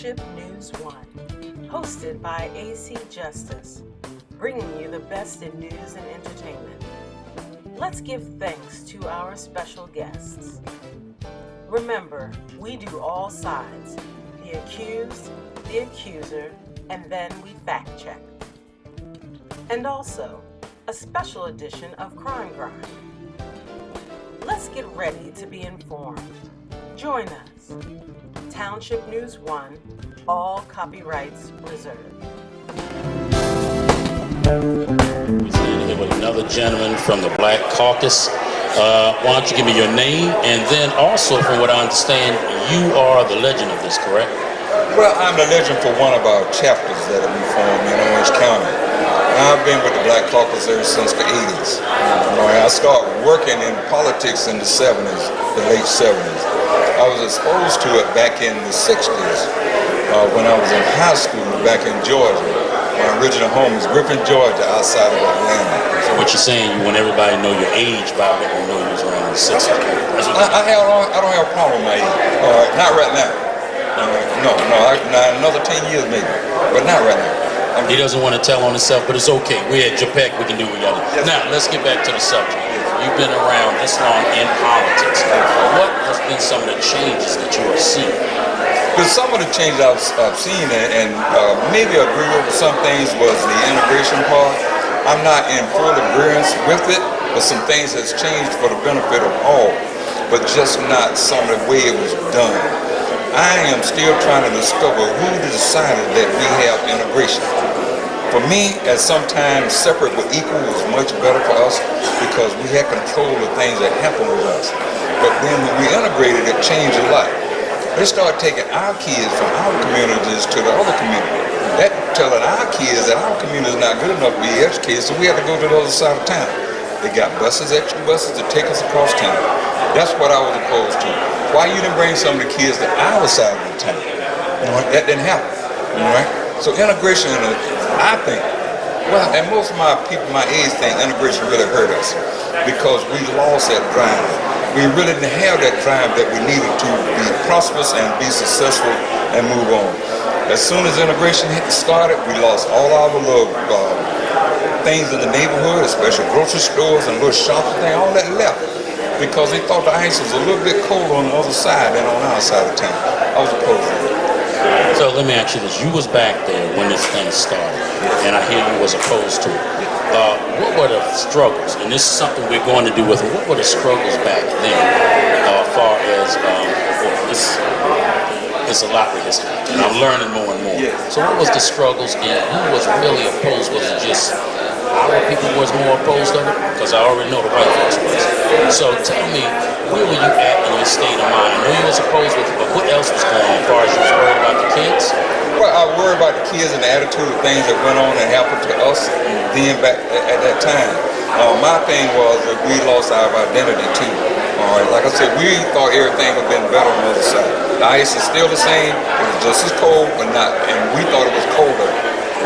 Township News 1, hosted by AC Justice, bringing you the best in news and entertainment. Let's give thanks to our special guests. Remember, we do all sides, the accused, the accuser, and then we fact check. And also, a special edition of Crime Grind. Let's get ready to be informed. Join us. Township News 1, all copyrights reserved. We're standing here with another gentleman from the Black Caucus. Why don't you give me your name, and then also, from what I understand, you are the legend of this, correct? Well, I'm the legend for one of our chapters that we formed in Orange County. I've been with the Black Caucus ever since the 80s. I started working in politics in the 70s, the late 70s. I was exposed to it back in the 60s when I was in high school back in Georgia. My original home is Griffin, Georgia, outside of Atlanta. So what you're saying, you want everybody to know your age by letting them know you was around the 60s? I don't have a problem with my age. Not right now. Another 10 years maybe, but not right now. He doesn't want to tell on himself, but it's okay. We're at Japec, we can do what we got to do. Now, let's get back to the subject. You've been around this long in politics. What has been some of the changes that you have seen? Because some of the changes I've seen and maybe agree with some things was the integration part. I'm not in full agreement with it, but some things has changed for the benefit of all, but just not some of the way it was done. I am still trying to discover who decided that we have integration. For me, at sometimes separate but equal was much better for us because we had control of things that happened with us. But then when we integrated, it changed a lot. They started taking our kids from our communities to the other community. That telling our kids that our community is not good enough to be educated, so we had to go to the other side of town. They got buses, extra buses to take us across town. That's what I was opposed to. Why you didn't bring some of the kids to our side of the town? That didn't happen. Right? So integration, I think, well, and most of my people my age think integration really hurt us because we lost that drive. We really didn't have that drive that we needed to be prosperous and be successful and move on. As soon as integration started, we lost all our little things in the neighborhood, especially grocery stores and little shops and things, all that left. Because they thought the ice was a little bit colder on the other side than on our side of town. I was opposed to it. So let me ask you this. You was back there when this thing started, and I hear you was opposed to it. What were the struggles? And this is something we're going to do with it. What were the struggles back then as far as, it's a lot with history, and I'm learning more and more. So what was the struggles, and who was really opposed? Was it just our people was more opposed of it? Because I already know the white folks was. So tell me, where were you at in your state of mind? I know you was opposed with it, but what else was going on as far as you was worried about the kids? Well, I worried about the kids and the attitude of things that went on and happened to us then back at that time. My thing was that we lost our identity too. Like I said, we thought everything would have been better on the other side. The ice is still the same, it was just as cold, but not, and we thought it was colder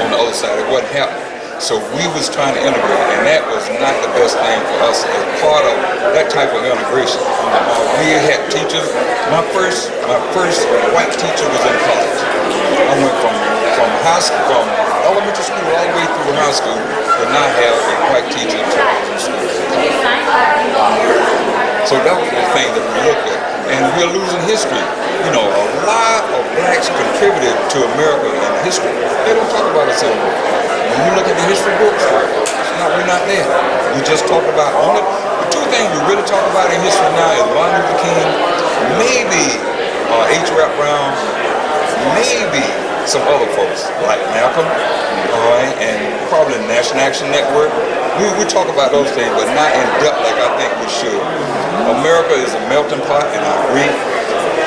on the other side. It wasn't happening. So we was trying to integrate, and that was not the best thing for us as part of that type of integration. We had teachers. My first white teacher was in college. I went from high school, from elementary school all the way through high school, to not have a white teacher until I was in school. So that was the thing that we looked at, and we're losing history. You know, a lot of blacks contributed to America in history. They don't talk about it anymore. When you look at the history books, we're not there. We just talk about only the two things we really talk about in history now is Martin Luther King, maybe H. Rap Brown, maybe some other folks like Malcolm, and probably the National Action Network. We talk about those things, but not in depth like I think we should. America is a melting pot, and I agree.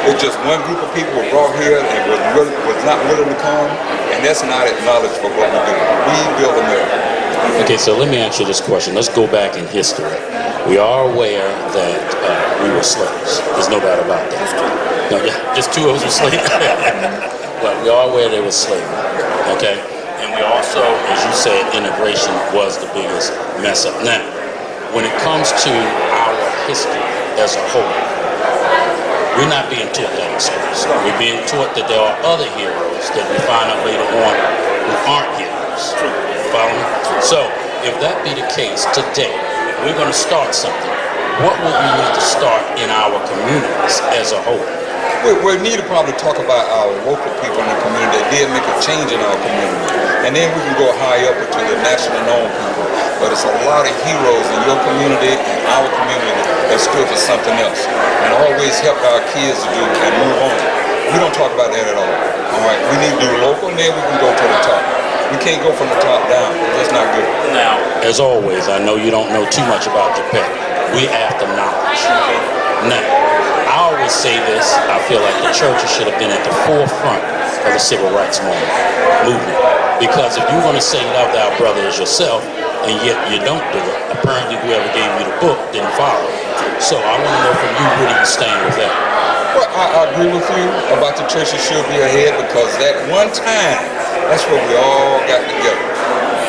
It's just one group of people were brought here and was not willing to come, and that's not acknowledged for what we do. We build America. Okay, so let me ask you this question. Let's go back in history. We are aware that we were slaves. There's no doubt about that. No, yeah, just two of us were slaves. But we are aware there was slavery. Okay, and we also, as you said, integration was the biggest mess up. Now, when it comes to our history as a whole, We're not being taught that in schools. We're being taught that there are other heroes that we find out later on who aren't heroes. Follow me? So, if that be the case, today, we're going to start something. What would we need to start in our communities as a whole? We need to probably talk about our local people in the community that did make a change in our community. And then we can go high up into the national known people. But it's a lot of heroes in your community and our community that stood for something else and always helped our kids to do and move on. We don't talk about that at all. All right, we need to do local, and then we can go to the top. We can't go from the top down. That's not good. Now, as always, I know you don't know too much about Japec. We after knowledge. Now, I always say this, I feel like the churches should have been at the forefront of the civil rights movement. Because if you're going to say love thy brother as yourself, and yet you don't do it, apparently whoever gave you the book didn't follow. So I want to know from you, where do you stand with that? Well, I agree with you about the churches should be ahead, because that one time, that's where we all got together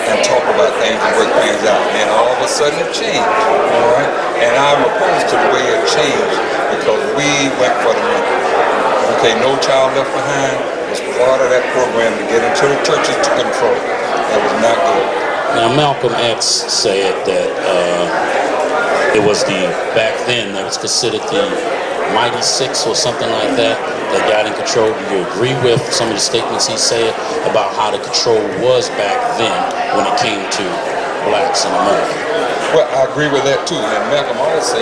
and talk about things and work things out. And all of a sudden it changed, all right? And I'm opposed to the way it changed because we went for the money. Okay, No Child Left Behind was part of that program to get into the churches to control. That was not good. Now, Malcolm X said that it was back then, that was considered the Mighty Six or something like that got in control. Do you agree with some of the statements he said about how the control was back then when it came to blacks in America? Well, I agree with that too. And Malcolm also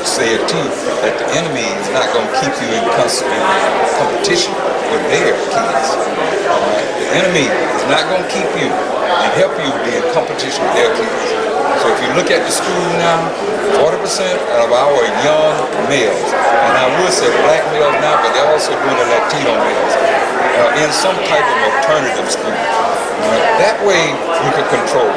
said too that the enemy is not going to keep you in competition with their kids. All right? The enemy is not going to keep you and help you be in competition with their kids. So if you look at the school now, 40% of our young males, and I would say black males now, but they're also doing the Latino males, in some type of alternative school. That way you can control.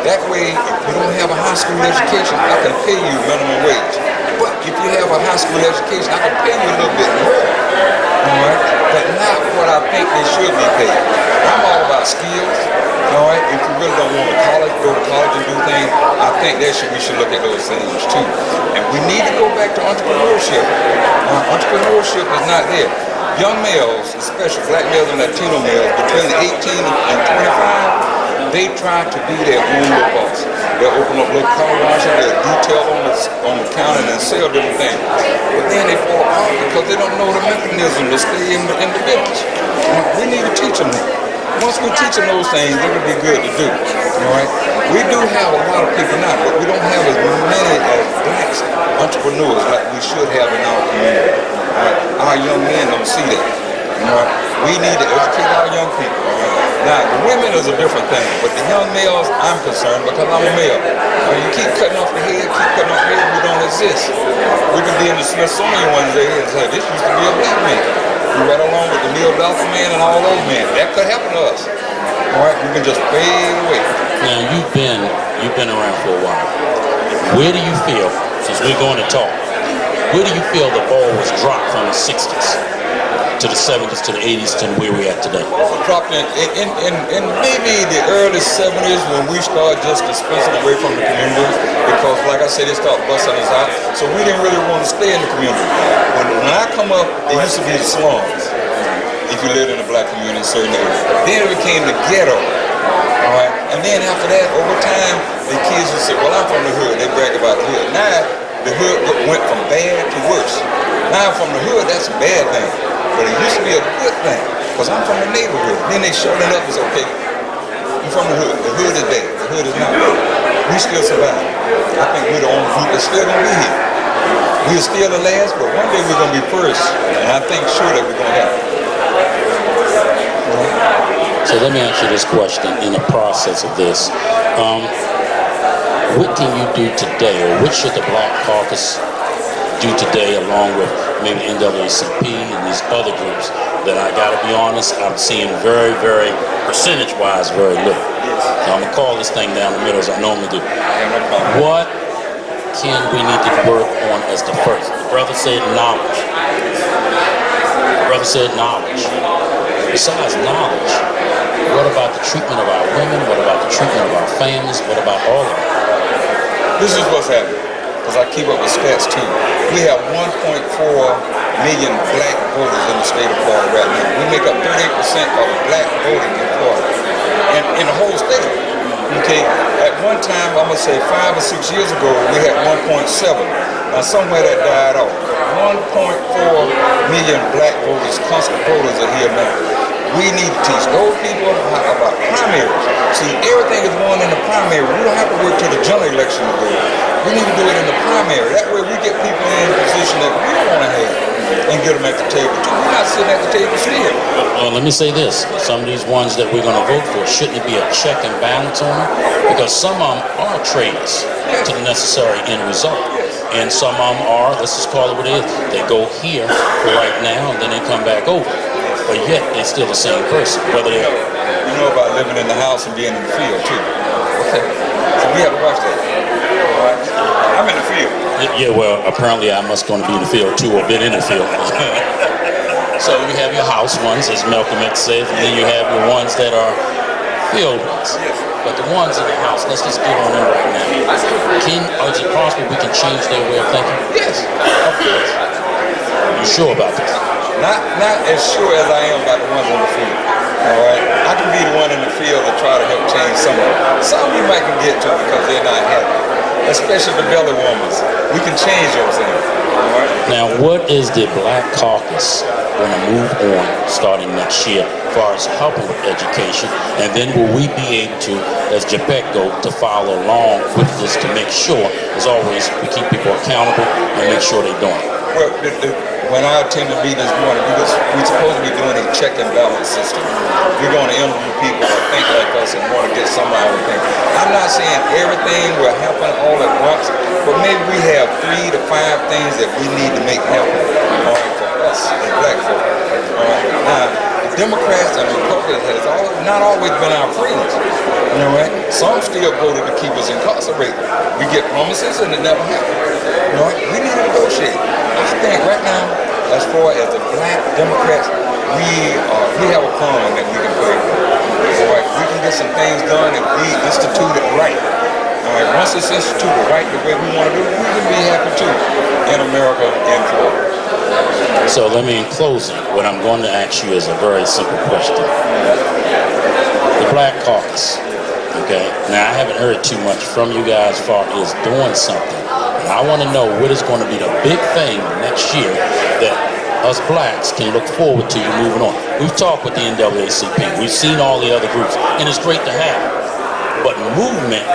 That way, if you don't have a high school education, I can pay you minimum wage. But if you have a high school education, I can pay you a little bit more. All right? But not what I think they should be paid. I'm all about skills. All right? If you really don't want to go to college and do things, I think we should look at those things too. And we need to go back to entrepreneurship. Entrepreneurship is not there. Young males, especially black males and Latino males, between 18 and 25, they try to be their own little boss. They'll open up little car washes, they'll detail on the counter and sell different things. But then they fall apart because they don't know the mechanism to stay in the business. We need to teach them that. Once we teach them those things, they will be good to do. All right? We do have a lot of people now, but we don't have as many as blacks entrepreneurs like we should have in our community. All right? Our young men don't see that. All right? We need to educate our young people. All right? Now, the women is a different thing, but the young males, I'm concerned because I'm a male. You keep cutting off the head, we don't exist. We could be in the Smithsonian one day and say, this used to be a black man. We right along with the Neil Dolphin man and all those men. That could happen to us. All right, we can just fade away. Now, you've been around for a while. Where do you feel, since we're going to talk, where do you feel the ball was dropped from the 60s? To the 70s, to the 80s, to where we're at today? Dropped in maybe the early 70s when we started just dispensing away from the community because, like I said, they started busting us out. So we didn't really want to stay in the community. When I come up, it used to be the slums if you lived in a black community in certain areas. Then it became the ghetto. All right? And then after that, over time, the kids would say, well, I'm from the hood. They brag about the hood. Now, the hood went from bad to worse. Now, from the hood, that's a bad thing. But it used to be a good thing, because I'm from the neighborhood. Then they showed it up as, okay, you're from the hood. The hood is bad. The hood is not bad. We still survive. I think we're the only group that's still going to be here. We're still the last, but one day we're going to be first. And I think sure that we're going to have it. So let me ask you this question in the process of this. What can you do today, or what should the Black Caucus do today, along with maybe NAACP and these other groups that I gotta be honest, I'm seeing very, very, percentage-wise, very little. So I'm gonna call this thing down the middle as I normally do. What can we need to work on as the first? The brother said knowledge. Besides knowledge, what about the treatment of our women? What about the treatment of our families? What about all of it? This is what's happening. Because I keep up with stats too. We have 1.4 million black voters in the state of Florida right now. We make up 38% of black voting in Florida, and in the whole state. Okay, at one time, I'm gonna say 5 or 6 years ago, we had 1.7. Now somewhere that died off. 1.4 million black voters, constant voters are here now. We need to teach those people about primaries. See, everything is won in the primary. We don't have to wait till the general election to do it. We need to do it in the primary. That way we get people in a position that we don't want to have and get them at the table too. We're not sitting at the table still. Well, let me say this. Some of these ones that we're going to vote for, shouldn't it be a check and balance on them? Because some of them are trades to the necessary end result. And some of them are, let's just call it what it is, they go here for right now and then they come back over. But yet they're still the same person. Whether they You know about living in the house and being in the field too. Okay. So we have to watch that. I'm in the field. Yeah, well, apparently I must going to be in the field too, or been in the field. So you have your house ones, as Malcolm X says, and then you have your ones that are field ones. But the ones in the house, let's just get on them right now. Is it possible we can change their way of thinking? Yes, of course. You sure about this? Not as sure as I am about the ones in the field. All right, I can be the one in the field to try to help change some of them. Some we might can get to because they're not happy, especially the belly warmers. We can change those things. All right. Now, what is the Black Caucus going to move on starting next year as far as helping with education? And then will we be able to, as Japec go, to follow along with this to make sure, as always, we keep people accountable and make sure they're doing it? Well, when I attended the meeting this morning, we're supposed to be doing a check and balance system. We're going to interview people that think like us and want to get some of our things. I'm not saying everything will happen all at once, but maybe we have 3 to 5 things that we need to make happen, all right, for us as black folk. All right. Now, the Democrats and the Republicans has not always been our friends. You know, right? Some still voted to keep us incarcerated. We get promises and it never happened. You know, we need to negotiate. I think right now, as far as the black Democrats, we have a plan that we can play with. All right, we can get some things done if we institute it right. All right, once it's instituted right the way we want to do it, we can be happy too in America and Florida. So let me, in closing, what I'm going to ask you is a very simple question. The Black Caucus, okay? Now, I haven't heard too much from you guys as far as doing something. I want to know what is going to be the big thing next year that us blacks can look forward to you moving on. We've talked with the NAACP. We've seen all the other groups, and it's great to have it. But movement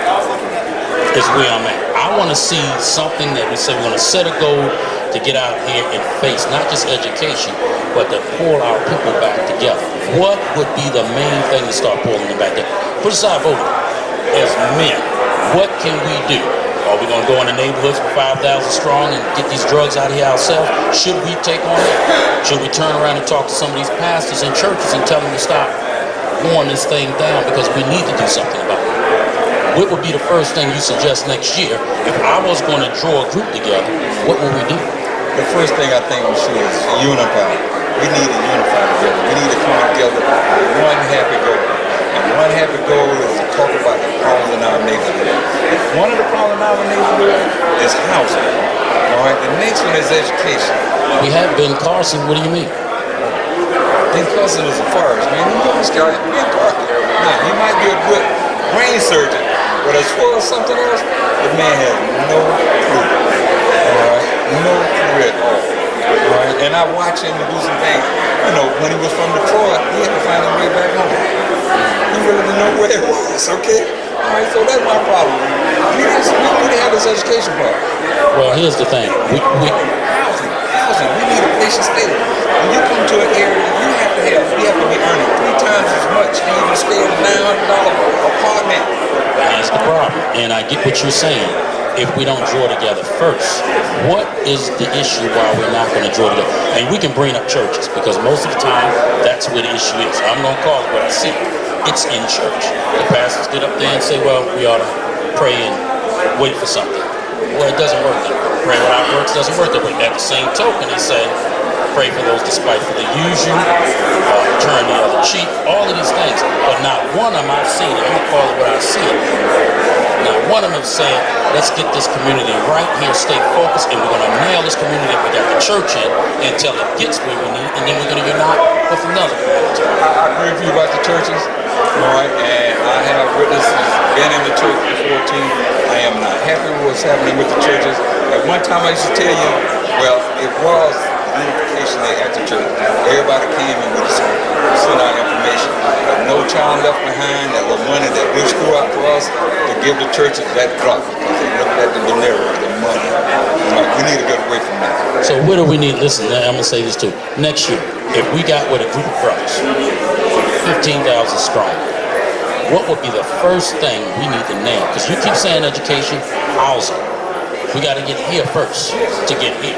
is where I'm at. I want to see something that we say we're going to set a goal to get out here and face not just education, but to pull our people back together. What would be the main thing to start pulling them back together? Put aside voting. As men, what can we do? Are we going to go in the neighborhoods with 5,000 strong and get these drugs out of here ourselves? Should we take on that? Should we turn around and talk to some of these pastors and churches and tell them to stop going this thing down because we need to do something about it? What would be the first thing you suggest next year? If I was going to draw a group together, what would we do? The first thing I think we should is unify. We need to unify together. We need to come together with one happy goal. And one happy goal is to talk about the problems in our neighborhood. One of the problems in our neighborhood is housing. All right. The next one is education. We have Ben Carson. What do you mean? Ben Carson is a forest, man. You know this guy, Ben Carson. Now, he might be a good brain surgeon, but as far as something else, the man has no clue. All right. No clue at all. All right. And I watch him do some things. You know, when he was from Detroit, he had to find his way back home. He really didn't know where it was, okay? All right, so that's my problem. We need to have this education part. Well, here's the thing. Housing. We need a place to stay. When you come to an area, we have to be earning 3 times as much and you can stay in a $900 apartment. That's the problem. And I get what you're saying. If we don't draw together first, what is the issue why we're not going to draw together? And we can bring up churches because most of the time, that's where the issue is. I'm going to call it what I see. It's in church. The pastors get up there and say, well, we ought to pray and wait for something. Well, it doesn't work that way. Pray without works doesn't work that way. At the same token, they say, pray for those despitefully use you, turn the other cheek, all of these things. But not one of them I've seen, I'm going to call it what I see it, Now, one of them said, let's get this community right here, stay focused, and we're going to nail this community that we got the church in until it gets where we need, and then we're going to unite with another community. I agree with you about the churches, all right, and I have witnesses, been in the church for 14. I am not happy with what's happening with the churches. At one time I used to tell you, well, it was unification day at the church. Everybody came in with send out information. But no child left behind. That little money that we screw out for us to give the churches that drop because they looked at the dinero, the money. Like, we need to get away from that. So what do we need? Listen, I'm going to say this too. Next year, if we got with a group of brothers, 15,000 strong, what would be the first thing we need to nail? Because you keep saying education, housing. We got to get here first to get here.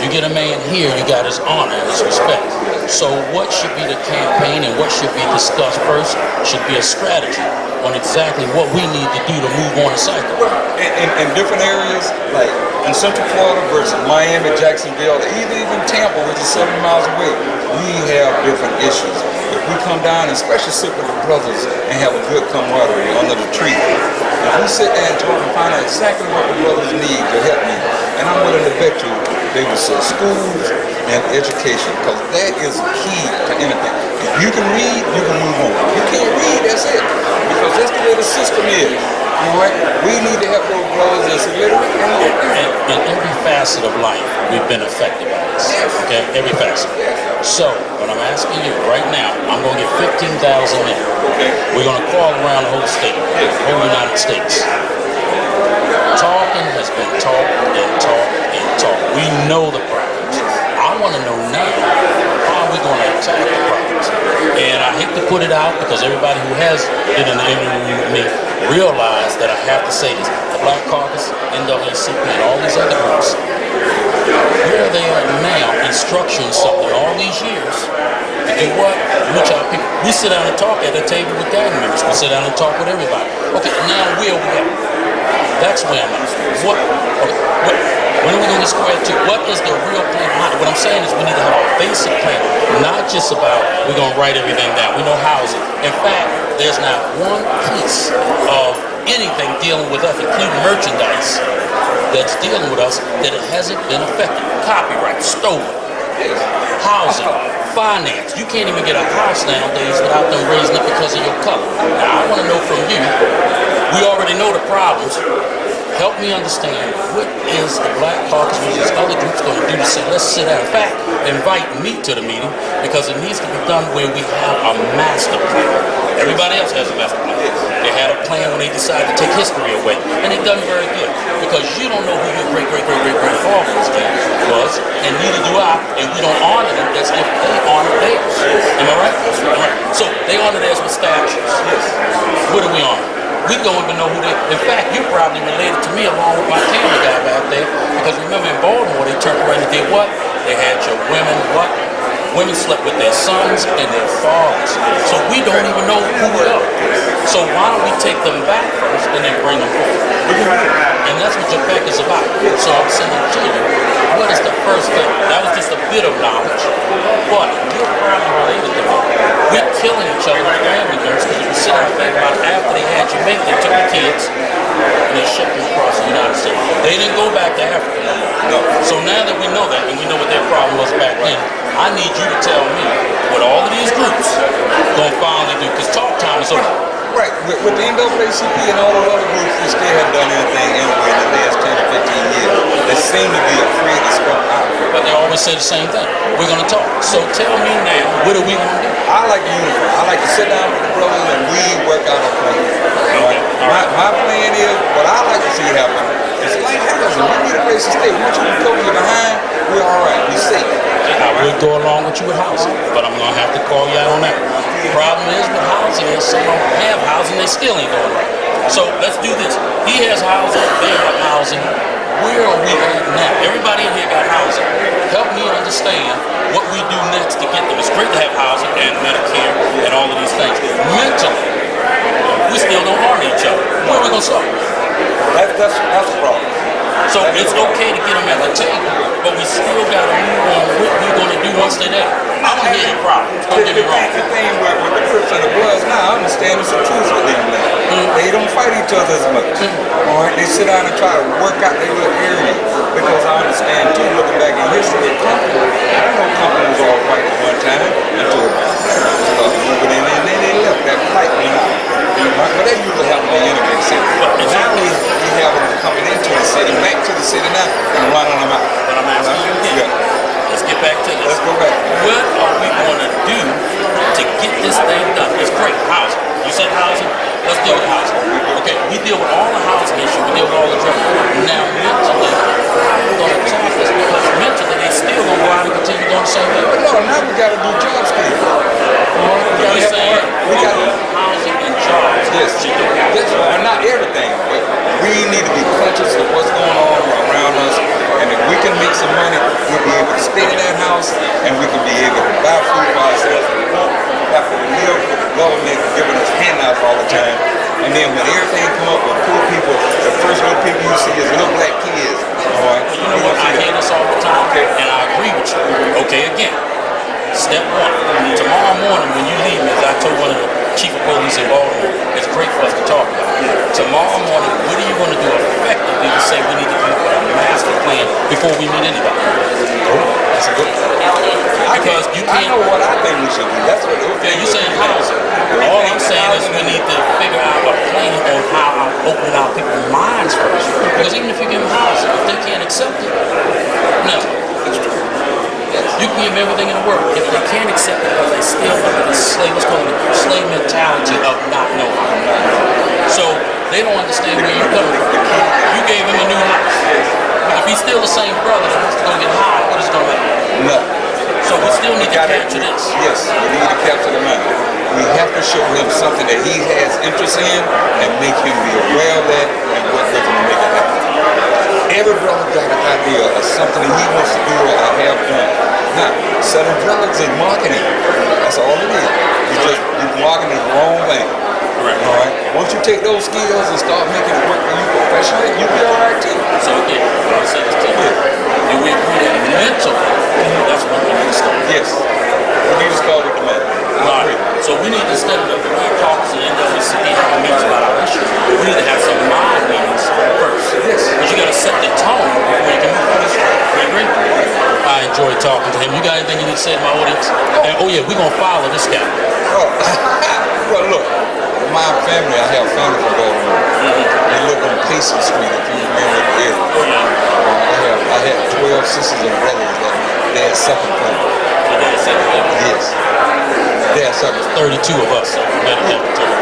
You get a man here, you got his honor and his respect. So what should be the campaign and what should be discussed first should be a strategy on exactly what we need to do to move on the cycle. In different areas, like in Central Florida versus Miami, Jacksonville, even Tampa, which is 7 miles away, we have different issues. If we come down and especially sit with the brothers and have a good camaraderie under the tree, if we sit there and talk and find out exactly what the brothers need to help me, and I'm willing to bet you they will say schools and education, because that is key to anything. If you can read, you can move on. If you can't read, that's it. Because that's the way the system is. All right? We need to help those brothers that's illiterate. In every facet of life, we've been affected by this. Okay? Every facet. So, what I'm asking you right now, I'm going to get 15,000 men. Okay. We're going to crawl around the whole state, the whole United States. Talking has been taught and taught and taught. We know the problems. I want to know now, how are we going to attack the problems? And I hate to put it out because everybody who has been in the interview with me realize that I have to say this. The Black Caucus, NAACP, and all these other groups, where they are now in structuring something all these years to do what? Reach our people. We sit down and talk at a table with gang members. We sit down and talk with everybody. Okay, now where we at? That's where I'm at. When are we going to get squared to? What is the real plan behind it? What I'm saying is we need to have a basic plan, not just about we're going to write everything down. We know housing. In fact, there's not one piece of anything dealing with us, including merchandise, that's dealing with us that it hasn't been affected. Copyright, stolen, housing, finance. You can't even get a house nowadays without them raising it because of your color. Now, I want to know from you, we already know the problems. Help me understand, what is the Black Caucus versus other groups going to do to say, let's sit down. In fact, invite me to the meeting because it needs to be done where we have a master plan. Everybody else has a master plan. They had a plan when they decided to take history away, and they've done very good because you don't know who your great-great-great-great-grandfather was, and neither do I, and we don't honor them as if they honor theirs. Am I right? All right. So they honor theirs with statues. Yes. What do we honor? We don't even know who they. In fact, you probably related to me along with my camera guy back there, because remember in Baltimore they turned around and did what? They had your women what? Women slept with their sons and their fathers. So we don't even know who we are. So why don't we take them back first and then bring them forward? And that's what Japec is about. So I'm saying to you, what is the first thing? That was just a bit of knowledge, but you're probably related to me. We're killing each other with family members because if you sit down and think about it, after they had you make, they took the kids and they shipped them across the United States. They didn't go back to Africa no more. No. So now that we know that and we know what their problem was back then, I need you to tell me what all of these groups gonna finally do, because talk time is over. Right, with the NAACP and all the other groups, they still haven't done anything in the last 10 to 15 years. They seem to be afraid to step out. But they always say the same thing. We're going to talk. So tell me now, what are we going to do? I like to unify. I like to sit down with the brothers and we work out a plan. Right? My plan is, what I like to see happen is like housing. We need a place to stay. Once you cover your behind, we're all right. We're safe. I will go along with you with housing, but I'm going to have to call you out on that. The problem is with housing is some don't have housing, they still ain't going right. So let's do this. He has housing, they have housing. Where are we at now? Everybody in here got housing. Help me understand what we do next to get them. It's great to have housing and Medicare and all of these things. Mentally, we still don't harm each other. Where are we going to start? That's the problem. So it's okay to get them at the table, but we still got to move on what we're going to do once they're there. I want to hidden problems. Don't get me wrong. The thing with the Crips and the Bloods, now I understand it's the truth with them now. They don't fight each other as much. All right, they sit down and try to work out their little area. Because I understand too, looking back in history, I know Compton was all white at one time until moving in, and then they left. That fight went out. But that usually happened in any big city. Now we have them coming into the city, back to the city now, and running them out. But I'm asking you again. Let's get back to this. Let's go back. What are we going to do to get this thing done? It's great. Housing. You said housing. Let's deal with housing. Okay, we deal with all the housing issues. We deal with all the drug. Now, mentally, we're going to attack this because mentally they still going to go out and continue doing the same thing. But no, now we got to do job skills. You're saying we got housing and jobs. Yes, well, not everything, but we need to be conscious of what's going on around us. And if we can make some money, we'll be able to stay in that house, and we can be able to buy food for ourselves, and we won't have to live with the government giving us handouts all the time. And then when everything come up with poor people, the first little people you see is little black kids. All right? You know what? I hear this all the time, and I agree with you. Okay, again, step one. Tomorrow morning when you leave me, as I told one of the chief of police in Baltimore, it's great for us to talk about. Tomorrow morning, what are you going to do effectively to say we need to come up with a master plan before we meet anybody? That's a good one. Because you can't. I know what I think we should do. That's what. Yeah, you're saying housing. All I'm saying is we need to figure out a plan on how to open our people's minds first. Because even if you give them housing, if they can't accept it, no. It's true. You can give them everything in the world. If they can't accept it because they still under the slave, what's called the slave mentality of not knowing. So they don't understand where you're coming from. You gave him a new house. But if he's still the same brother that wants to go get high, what is going to happen? No. So we still need to capture this. Yes, we need to capture the money. We have to show him something that he has interest in and make him be aware of that and work with him to make it happen. Every brother got an idea of something that he wants to do or have done. Now, selling drugs and marketing, that's all it is. You're marketing the wrong thing. Correct. All right. Once you take those skills and start making it work for you professionally, you'll be all right too. So again, I said this to you. Do we agree that mentally, that's what we need to start? Yes. We need to start with the money. Right. So we need to study the YEAR Caucus and NAACP have meetings about our issues. We need to have some mind meetings first. Yes. But you got to set the tone before you can move on. You agree? I enjoyed talking to him. You got anything you need to say to my audience? And, oh yeah, we're going to follow this guy. Oh. Well, look. My family, I have family from Baltimore. They live on Payson Street, if you remember the area. Oh yeah. I had 12 sisters and brothers that dad's second family. Your dad's second family? Yes. Dad's second. 32 of us.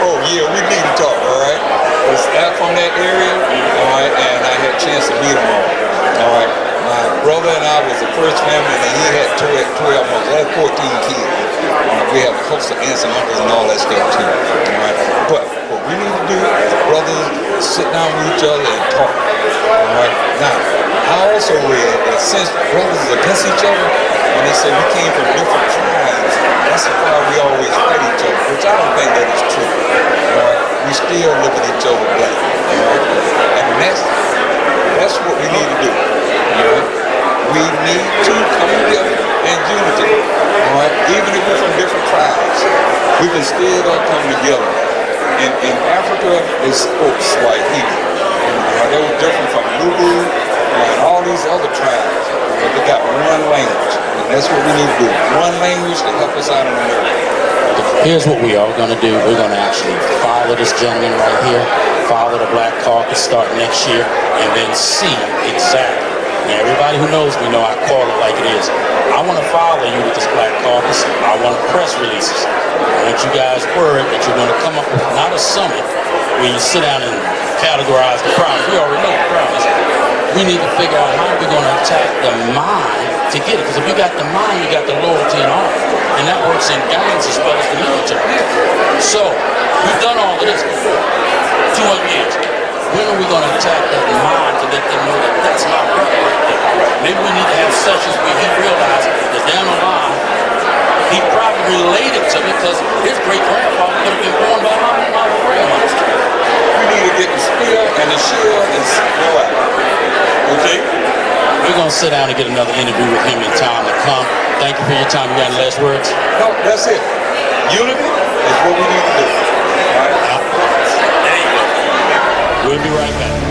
Oh yeah, we need to talk, all right? I'm from that area, all right, and I had a chance to meet them all right? My brother and I was the first family, and he had 12 months. I had 14 kids. We have a host of aunts and uncles and all that stuff too, all right? But what we need to do is brothers sit down with each other and talk, all right? Now, I also read that since brothers are against each other, and they say we came from different tribes, that's why we always fight each other, which I don't think that is true, all right? We still look at each other black, all right? And that's what we need to do, all right? We need to come together in unity, all right? Even if we're from different tribes, we can still come together. In Africa, they spoke Swahili. They were different from Lubu and all these other tribes, but they got one language, and that's what we need to do. One language to help us out in America. Here's what we are going to do. We're going to actually follow this gentleman right here, follow the Black Caucus, start next year, and then see exactly. Now, everybody who knows me know I call it like it is. I want to follow you with this Black Caucus. I want press releases. I want you guys word that you're going to come up with not a summit where you sit down and categorize the problems. We already know the problems. We need to figure out how we're going to attack the mind to get it. Because if you got the mind, you got the loyalty and arm. And that works in gangs as well as the military. So, we've done all of this before. 200 years. When are we going to attack that mind to let them know that that's my brother right there? Maybe we need to have sessions where he realizes that down the line, he probably related to me because his great-grandfather could have been born by my grandmother's time. We need to get the spear and the shield and go out. Okay? We're going to sit down and get another interview with him in time to come. Thank you for your time. You got any last words? No, that's it. Unity is what we need to do. All right? We'll be right back.